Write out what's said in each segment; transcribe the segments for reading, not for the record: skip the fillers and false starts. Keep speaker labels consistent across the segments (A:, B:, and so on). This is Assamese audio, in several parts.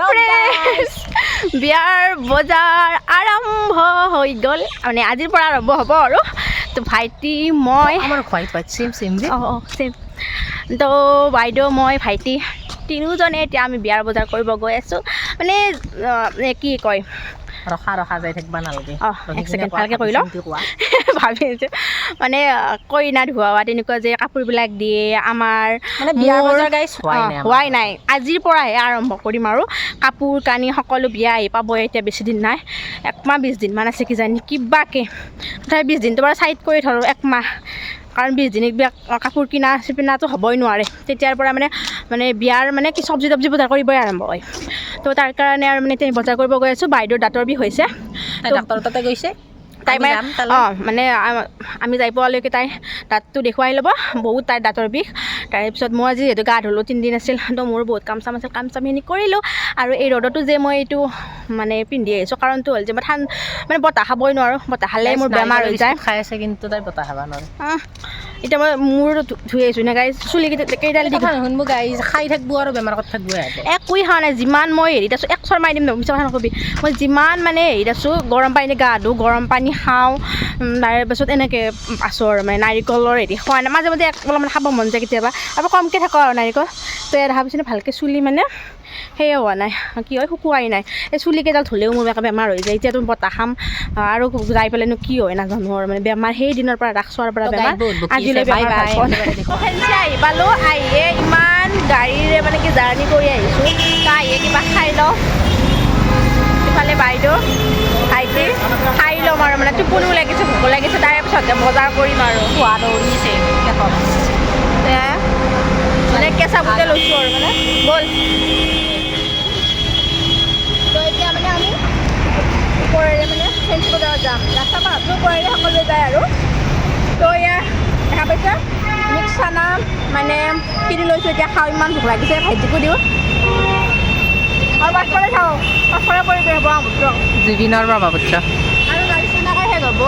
A: ফ্ৰেণ্ডছ বিয়াৰ বজাৰ আৰম্ভ হৈ গ'ল মানে আজিৰ পৰা আৰম্ভ হ'ব আৰু তো ভাইটি মই
B: আমাৰ হোৱাইট চেম চেম যে
A: চেম তো বাইদেউ মই ভাইটি তিনিওজনে এতিয়া আমি বিয়াৰ বজাৰ কৰিব গৈ আছোঁ মানে কি কয়
B: ৰখা যাই থাকিব নালাগে
A: এক ছেকেণ্ড ভালকৈ কৈ লওঁ ভাবি আছোঁ মানে কইনা ধোৱা তেনেকুৱা যে কাপোৰবিলাক দিয়ে আমাৰ
B: মানে বিয়াৰ বজাৰ গাইছ
A: হোৱাই নাই আজিৰ পৰাহে আৰম্ভ কৰিম আৰু কাপোৰ কানি সকলো বিয়া আহি পাবই এতিয়া বেছি দিন নাই 1 মাহ 20 দিনমান আছে কিজানি কিবাকৈ তথাপি 20 দিনটো বাৰু চাইড কৰি ধৰোঁ 1 মাহ কাৰণ 20 দিন কাপোৰ কিনা চিপিনাটো হ'বই নোৱাৰে তেতিয়াৰ পৰা মানে বিয়াৰ মানে কি চব্জি বজাৰ কৰিবই আৰম্ভ হয় তো তাৰ কাৰণে আৰু মানে এতিয়া বজাৰ কৰিব গৈ আছোঁ বাইদেউৰ দাঁতৰ বিষ হৈছে
B: ডাক্তৰৰ তাতে গৈছে
A: তাই মানে আমি যাই পোৱালৈকে তাই দাঁতটো দেখুৱাই ল'ব বহুত তাইৰ দাঁতৰ বিষ তাৰপিছত মই আজি যিহেতু গা ধুলোঁ 3 দিন আছিল তো মোৰ বহুত কাম চাম আছিল কাম চামখিনি কৰিলোঁ আৰু এই ৰ'দতো যে মই এইটো মানে পিন্ধি আহিছোঁ কাৰণটো হ'ল যে মই মানে বতাহ খাবই নোৱাৰোঁ বতাহ খালে মোৰ বেমাৰ হৈ যায়
B: খাই আছে কিন্তু তাই বতাহ খাব নোৱাৰে
A: এতিয়া মই মূৰ ধুই আহিছোঁ নে গাইজ চুলি কেইডাল দি
B: শুনবো গাইজ খাই থাকবো আৰু বেমাৰ ক'ত থাকবো
A: একোৱে খোৱা নাই যিমান মই হেৰিত আছোঁ 1 চৰ মাৰি দিম মিছা কথা নকবি মই যিমান মানে হেৰিত আছোঁ গৰম পানী গা ধুওঁ গৰম পানী খাওঁ তাৰপাছত এনেকৈ আছোঁ আৰু মানে নাৰিকলৰ হেৰি খোৱা নাই মাজে মাজে অলপমান খাব মন যায় কেতিয়াবা আৰু কমকৈ থাকোঁ আৰু নাৰিকল তো দেখা পাইছোঁ ভালকৈ চুলি মানে সেয়ে হোৱা নাই কি হয় শুকুৱাই নাই এই চুলিকেইডাল ধুলেও মোৰ বেমাৰ হৈ যায় এতিয়াতো বতাহ খাম আৰু যাই পেলাইনো কি হয় নাজানো আৰু মানে বেমাৰ সেই দিনৰ পৰা ৰাখছোৱাৰ পৰা বেমাৰ আজিলৈ বেমাৰ আহি পালোঁ আহিয়ে ইমান গাড়ীৰে মানে কি জাৰ্ণি কৰি আহিছোঁ আহিয়ে কিবা খাই লওঁ ইফালে বাইদেউ ভাইটি খাই ল'ম আৰু মানে টোপনিও লাগিছে ভোক লাগিছে তাৰে পিছতে বজাৰ কৰিম আৰু
B: খোৱা দৌৰিছে
A: মানে কেঁচা বুটে লৈছোঁ আৰু মানে ব'ল তো এতিয়া মানে আমি ওপৰেৰে মানে ফেঞ্চি বজাৰত যাম ৰাস্তা পাহাৰটো ওপৰেৰে সকলোৱে যায় আৰু তো এয়া দেখা পাইছে মিক্স চানা মানে কিনি লৈছোঁ এতিয়া খাওঁ ইমান ভোক লাগিছে ভাইটিকো দিওঁ আৰু পাছফালে চাওঁ পাছফালে পৰিৱেশ ব্ৰহ্মপুত্ৰ
B: জুবিনৰ ব্ৰহ্মপুত্ৰ
A: আৰু গাড়ী চিনাকাই শেষ হ'ব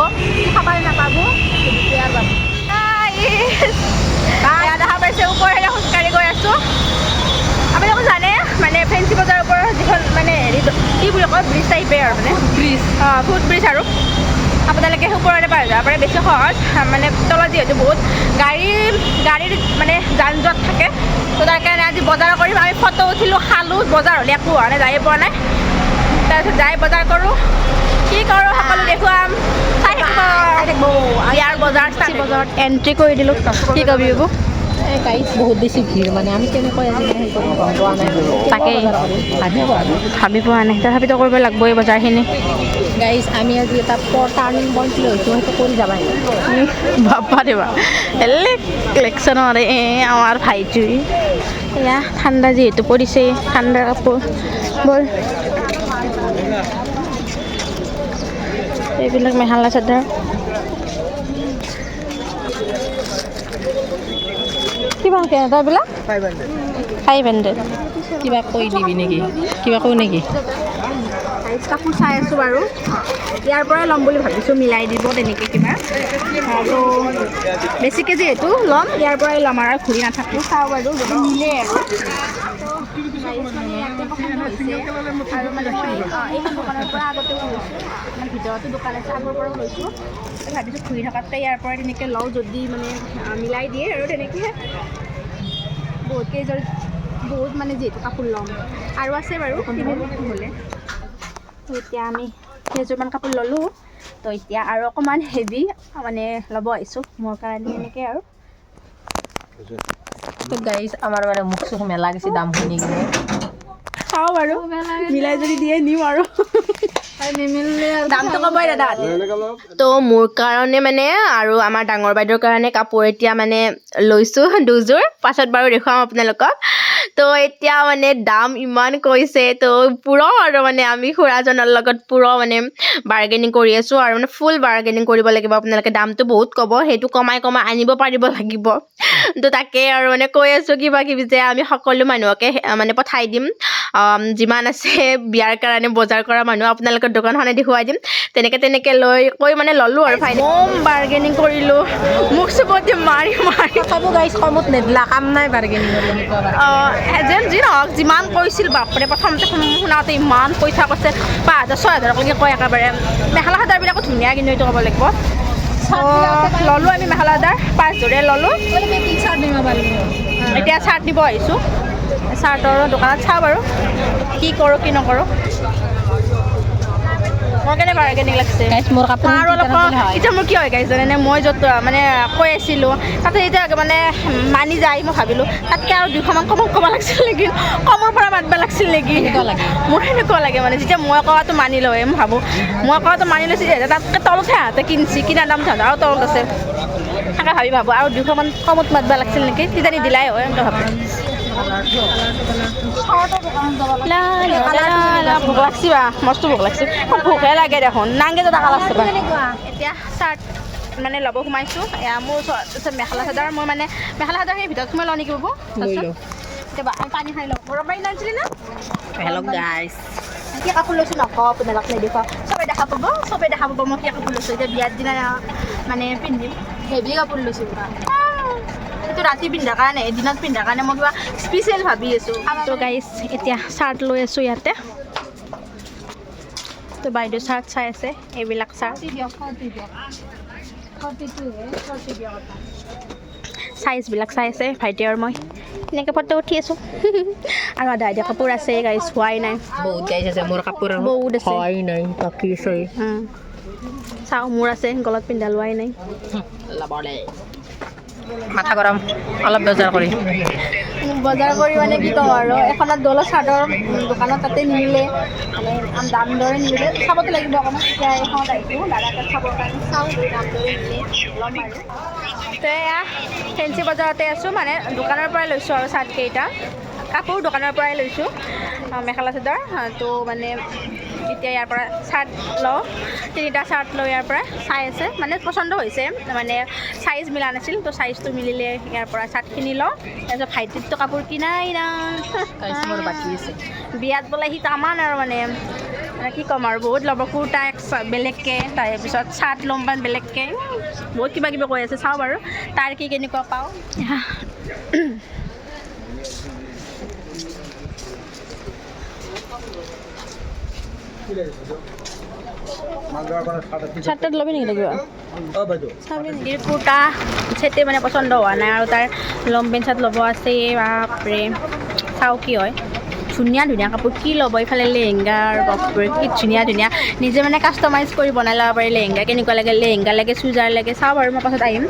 A: খাবলৈ নাপাব তেতিয়া যাব দেখা পাইছে ওপৰেৰে খোজকাঢ়ি গৈ আছোঁ আপোনালোকে জানে মানে ফেঞ্চি বজাৰৰ ওপৰত যিখন মানে হেৰি কি বুলি কয় ব্ৰিজ টাইপে আৰু মানে ব্ৰিজ ফুট ব্ৰিজ আৰু আপোনালোকে ওপৰতে পাই যাব পাৰে বেছি সহজ মানে তলত যিহেতু বহুত গাড়ীৰ মানে যান জঁট থাকে তো তাৰ কাৰণে আজি বজাৰ কৰিম আমি ফটো উঠিলোঁ খালোঁ বজাৰ হ'লে একো হোৱা নাই যায়ে পোৱা নাই তাৰপিছত যাই বজাৰ কৰোঁ কি কৰোঁ সকলো দেখুৱাম চাই থাকিব ইয়াৰ বজাৰ বজাৰত এণ্ট্ৰি কৰি দিলোঁ কি কবি এইবোৰ
B: গাড়ীত বহুত বেছি ভিৰ মানে আমি কেনেকৈ আজি হেৰি কৰিম গম পোৱা নাই
A: তাকেই ভাবি পোৱা নাই তথাপিতো কৰিব লাগিব এই বজাৰখিনি
B: গাইজ আমি আজি এটা টাৰ্ণিং পইণ্ট লৈছোঁ সেইটো কৰি যাবা
A: বাপ্পা দেৱা ইলেকশ্যনত আমাৰ ভাইটি এয়া ঠাণ্ডা যিহেতু পৰিছে ঠাণ্ডাৰ কাপোৰ ব'ল এইবিলাক মেখেলা চাদৰ কিমান কেনেকুৱা এইবিলাক 500
B: কিবা কৈ দিবি নেকি কিবা কওঁ নেকি
A: কাপোৰ চাই আছোঁ বাৰু ইয়াৰ পৰাই ল'ম বুলি ভাবিছোঁ মিলাই দিব তেনেকৈ কিবা আৰু বেছিকৈ যিহেতু ল'ম ইয়াৰ পৰাই ল'ম আৰু ঘূৰি নাথাকোঁ চাওঁ বাৰু যদি মিলে আৰু আৰু মানে এইখন দোকানৰ পৰা আগতেও লৈছোঁ মানে ভিতৰতো দোকান আছে আগৰ পৰাও লৈছোঁ ভাবিছোঁ ঘূৰি থকাতকৈ ইয়াৰ পৰাই তেনেকৈ লওঁ যদি মানে মিলাই দিয়ে আৰু তেনেকৈ বহুত মানে যিহেতু কাপোৰ ল'ম আৰু আছে বাৰু হ'লে তো এতিয়া আমি কেইযোৰমান কাপোৰ ল'লোঁ তো এতিয়া আৰু অকণমান হেভি মানে ল'ব আহিছোঁ মোৰ কাৰণে এনেকৈ আৰু
B: তো গাইজ আমাৰ মানে মুখ চুখ মেলা গৈছে দাম শুনি কিনে
A: চাওঁ বাৰু মিলাই যদি দিয়ে নিম আৰু দামটো ক'বই দাদা তো মোৰ কাৰণে মানে আৰু আমাৰ ডাঙৰ বাইদেউৰ কাৰণে কাপোৰ এতিয়া মানে লৈছোঁ দুযোৰ পাছত বাৰু দেখুৱাম আপোনালোকক তো এতিয়া মানে দাম ইমান কৈছে তো পুৰা আৰু মানে আমি খুৰাজনৰ লগত পুৰা মানে বাৰ্গেনিং কৰি আছোঁ আৰু মানে ফুল বাৰ্গেনিং কৰিব লাগিব আপোনালোকে দামটো বহুত ক'ব সেইটো কমাই আনিব পাৰিব লাগিব তো তাকে আৰু মানে কৈ আছোঁ কিবা কিবি যে আমি সকলো মানুহকে মানে পঠাই দিম যিমান আছে বিয়াৰ কাৰণে বজাৰ কৰা মানুহ আপোনালোকৰ দোকানখনে দেখুৱাই দিম তেনেকৈ লৈ কৈ মানে ল'লোঁ আৰু কম বাৰ্গেনিং কৰিলোঁ মোক চবতে মাৰি
B: তথাপিও গাইছ কমত নেদিলা কাম নাই বাৰ্গেনিং
A: যেন যি নহওক যিমান কৈছিল বাপৰে প্ৰথমতে শুনাওঁতে ইমান পইচা কৈছে 5,000-6,000 কয় একেবাৰে মেখেলা চাদৰবিলাকো ধুনীয়া কিন্তু এইটো ক'ব লাগিব ল'লোঁ আমি মেখেলা চাদৰ 5 যোৰে ল'লোঁ এতিয়া চাৰ্ট দিব আহিছোঁ চাৰ্টৰ দোকানত চাওঁ বাৰু কি কৰোঁ কি নকৰোঁ মোৰ কেনে বাৰ্গেনিং লাগিছে
B: মোৰ কাপোৰ
A: আৰু অলপ এতিয়া মোৰ কি হয় গাইছ জানেনে মই য'ত মানে কৈ আছিলোঁ তাতে এতিয়া মানে মানি যায় মই ভাবিলোঁ তাতকৈ আৰু 200 মান কম লাগিছিল নেকি কমৰ পৰা মাতিব লাগিছিল নেকি মোৰ সেনেকুৱা লাগে মানে যেতিয়া মই কোৱাটো মানি লয় মই ভাবোঁ মই কোৱাটো মানি লৈছোঁ যে তাতকৈ তলতহে হাতে কিনা দাম তাহাঁতৰ আৰু তলত আছে তাকে ভাবোঁ আৰু 200 মান কমত মাতিব লাগিছিল নেকি তেতিয়া নিদিলাই হয় এনেকৈ ভাবোঁ ভোক লাগছি বা মস্ত ভোক লাগছি ভোকহে লাগে দেখোন নাংগে টাকা লাগছে বা এতিয়া চাৰ্ট মানে ল'ব সোমাইছোঁ এয়া মোৰ ওচৰত মেখেলা চাদৰ মই মানে মেখেলা চাদৰ সেই ভিতৰত সোমাই লওঁ নেকি বাবু এতিয়া আমি পানী খাই লওঁ গৰম পানী নানিছিলি না
B: হেল্ল' গাইছ
A: কি কাপোৰ লৈছোঁ নকওঁ আপোনালোক নেদেখুৱা চবেই দেখা পাব মই কি কাপোৰ লৈছোঁ এতিয়া বিয়াৰ দিনা মানে পিন্ধিম হেভি কাপোৰ লৈছোঁ এইটো ৰাতি পিন্ধাৰ কাৰণে দিনত পিন্ধাৰ কাৰণে মই কিবা স্পেচিয়েল ভাবি আছোঁ তো গাইছ এতিয়া চাৰ্ট লৈ আছোঁ ইয়াতে তো বাইদেউ চাৰ্ট চাই আছে এইবিলাক চাৰ্ট চাইজবিলাক চাই আছে ভাইটি আৰু মই এনেকৈ ফটো উঠি আছোঁ আৰু আধা কাপোৰ আছে গাইছ হোৱাই নাই
B: বহুত গাইছ আছে মোৰ কাপোৰ
A: বহুত আছে
B: হোৱাই নাই বাকী আছে
A: চাওঁ মোৰ আছে গলত পিন্ধা লোৱাই নাই
B: মাথা গৰম অলপ বজাৰ কৰি
A: মানে কি ক'ম আৰু এখনত দল চাদৰ দোকানত তাতে নিমিলে মানে দাম দৰে নিমিলে চাবতো লাগিব অকণমান এতিয়া এখনত আহিছোঁ দাদাকে চাবৰ কাৰণে চাওঁ দাম দৰে নিমিলে ল'ম আৰু তো এয়া ফেঞ্চি বজাৰতে আছোঁ মানে দোকানৰ পৰাই লৈছোঁ আৰু চাৰ্টকেইটা কাপোৰ দোকানৰ পৰাই লৈছোঁ মেখেলা চাদৰ তো মানে এতিয়া ইয়াৰ পৰা চাৰ্ট লওঁ 3টা চাৰ্ট লওঁ ইয়াৰ পৰা চাই আছে মানে পচন্দ হৈছে মানে চাইজ মিলা নাছিল তো চাইজটো মিলিলে ইয়াৰ পৰা চাৰ্টখিনি লওঁ তাৰপিছত ভাইটিৰতো কাপোৰ কিনাই না
B: মোৰ বাকী আছে
A: বিয়াত বোলে সি তামান আৰু মানে কি ক'ম আৰু বহুত ল'ব কুৰ্তা বেলেগকৈ তাৰপিছত চাৰ্ট ল'ম বা বেলেগকৈ বহুত কিবা কিবি কৈ আছে চাওঁ বাৰু তাৰ কি কেনেকুৱা পাওঁ চাৰ্টত ল'বি নেকি কিবা কুৰ্তা চেটে মানে পচন্দ হোৱা নাই আৰু তাৰ লং পেণ্ট চাৰ্ট ল'ব আছে বাপৰে চাওঁ কি হয় ধুনীয়া কাপোৰ কি ল'ব এইফালে লেহেংগাৰ বাপৰে কি ধুনীয়া নিজে মানে কাষ্টমাইজ কৰি বনাই ল'ব পাৰি লেহেংগা কেনেকুৱা লাগে লেহেংগা লাগে চুইজাৰ লাগে চাওঁ বাৰু মই পাছত আহিম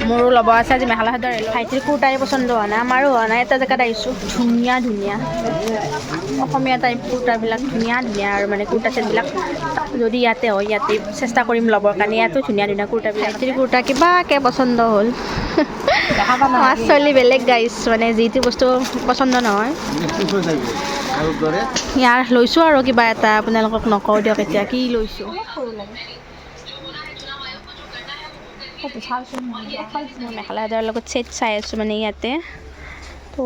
A: মোৰো ল'ব আছে আজি মেখেলা চাদৰ ভাইটিৰ কুৰ্তাই পচন্দ হোৱা নাই আমাৰো হোৱা নাই এটা জেগাত আহিছোঁ ধুনীয়া অসমীয়া টাইপ কুৰ্তাবিলাক ধুনীয়া আৰু মানে কুৰ্তা চেটবিলাক যদি ইয়াতে হয় ইয়াতে চেষ্টা কৰিম ল'বৰ কাৰণে ইয়াতো ধুনীয়া কুৰ্তাবিলাক ভাইটিৰ কুৰ্তা কিবাকৈ পচন্দ হ'ল ছোৱালী বেলেগ গাইছ মানে যিটো বস্তু পচন্দ নহয় ইয়াৰ লৈছোঁ আৰু কিবা এটা আপোনালোকক নকওঁ দিয়ক এতিয়া কি লৈছোঁ মেখেলা চাদৰৰ লগত ছেট চাই আছোঁ মানে ইয়াতে তো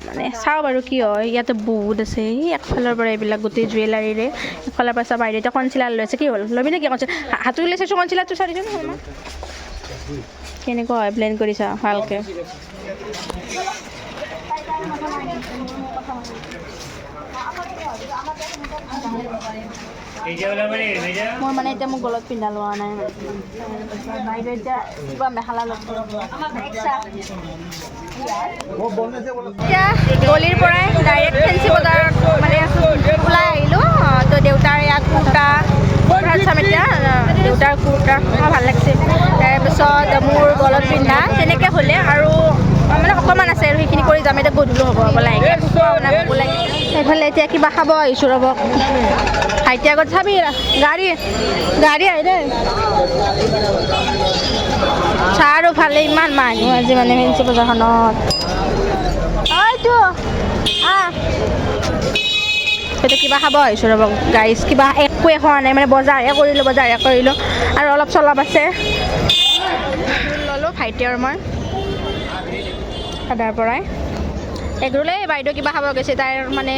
A: মানে চাওঁ বাৰু কি হয় ইয়াতে বহুত আছে একফালৰ পৰা এইবিলাক গোটেই জুৱেলাৰীৰে একফালৰ পৰা চাব বাইদেউ এতিয়া কনচিলাৰ লৈ আছে কি হ'ল ল'বি নেকি হাতুৰি লৈ চাইছোঁ কনচিলাৰটো চাই দিছোঁ কেনেকুৱা হয় ব্লেণ্ড কৰিছা ভালকৈ মোৰ মানে এতিয়া মোক গলত পিন্ধা লোৱা নাই বাইদেউ এতিয়া কিবা মেখেলা ল'ব এতিয়া গলিৰ পৰাই ডাইৰেক্ট ফেঞ্চি বজাৰত মানে ওলাই আহিলোঁ তো দেউতাৰ ইয়াত কুৰ্তা চাম এতিয়া দেউতাৰ কুৰ্তা ভাল লাগিছে তাৰপিছত মোৰ গলত পিন্ধা তেনেকৈ হ'লে আৰু মানে অকণমান আছে আৰু সেইখিনি কৰি যাম এতিয়া গধূলি হ'ব লাগে এইফালে এতিয়া কিবা খাব আহিছোঁ ৰ'ব ভাইটি আগত চাবি গাড়ী আহি দেই চাৰো ভালে ইমান মানুহ আজি মানে ফেঞ্চি বজাৰখনত সেইটো কিবা খাব আহিছোঁ ৰ'ব গাইজ কিবা একোৱে খোৱা নাই মানে বজাৰহে কৰিলোঁ আৰু অলপ চলপ আছে ল'লোঁ ভাইটি আৰু মই দাদাৰ পৰাই এগৰোলে বাইদেউ কিবা খাব গৈছে তাইৰ মানে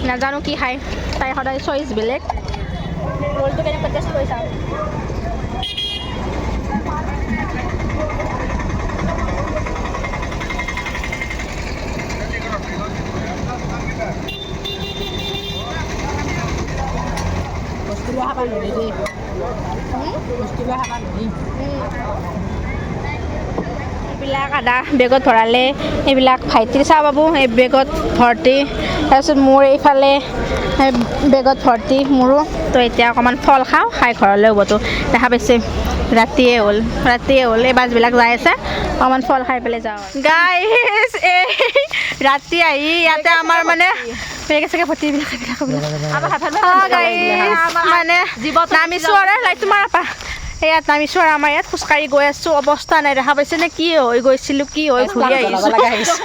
A: নাজানো কি খায় তাইৰ সদায় চইচ বেলেগ ৰ'লটো কেনেকুৱা টেষ্ট কৰি চাওঁ
B: বস্তুবোৰ খাব নোৱাৰি দেই বস্তুবোৰ খাব নোৱাৰি
A: এইবিলাক আদা বেগত ভৰালে এইবিলাক ভাইটিৰ চাহ পাব এই বেগত ভৰ্তি তাৰপিছত মোৰ এইফালে বেগত ভৰ্তি মোৰো তো এতিয়া অকণমান ফল খাওঁ খাই ঘৰলৈ হ'বতো দেখা পাইছে ৰাতিয়ে হ'ল এই বাছবিলাক যাই আছে অকণমান ফল খাই পেলাই যাওঁ গাইছ এই ৰাতি আহি ইয়াতে আমাৰ মানে বেগে চেগে ভৰ্তি মানে নামিছোঁ আৰু লাইট তোমাৰ আপা ইয়াত নামিছোঁ আৰু আমাৰ ইয়াত খোজকাঢ়ি গৈ আছোঁ অৱস্থা নাই দেখা পাইছে নে কি হৈ গৈছিলোঁ কি হৈ ঘূৰি আহিছোঁ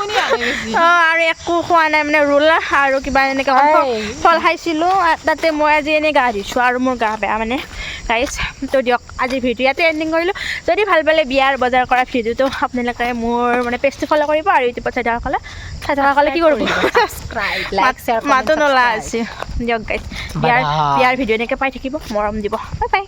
A: আৰু একো খোৱা নাই মানে ৰোল আৰু কিবা এনেকৈ ফল খাইছিলোঁ তাতে মই আজি এনেই গা ধুইছোঁ আৰু মোৰ গা বেয়া মানে গাইছ তো দিয়ক আজি ভিডিঅ' ইয়াতে এণ্ডিং কৰিলোঁ যদি ভাল পালে বিয়াৰ বজাৰ কৰা ভিডিঅ'টো আপোনালোকে মোৰ মানে পেজটো ফ'ল' কৰিব আৰু ইউটিউবত চাই থকা ক'লে কি কৰিব মাতো নলা আছে দিয়ক গাইছ বিয়াৰ ভিডিঅ' এনেকৈ পাই থাকিব মৰম দিব বাই বাই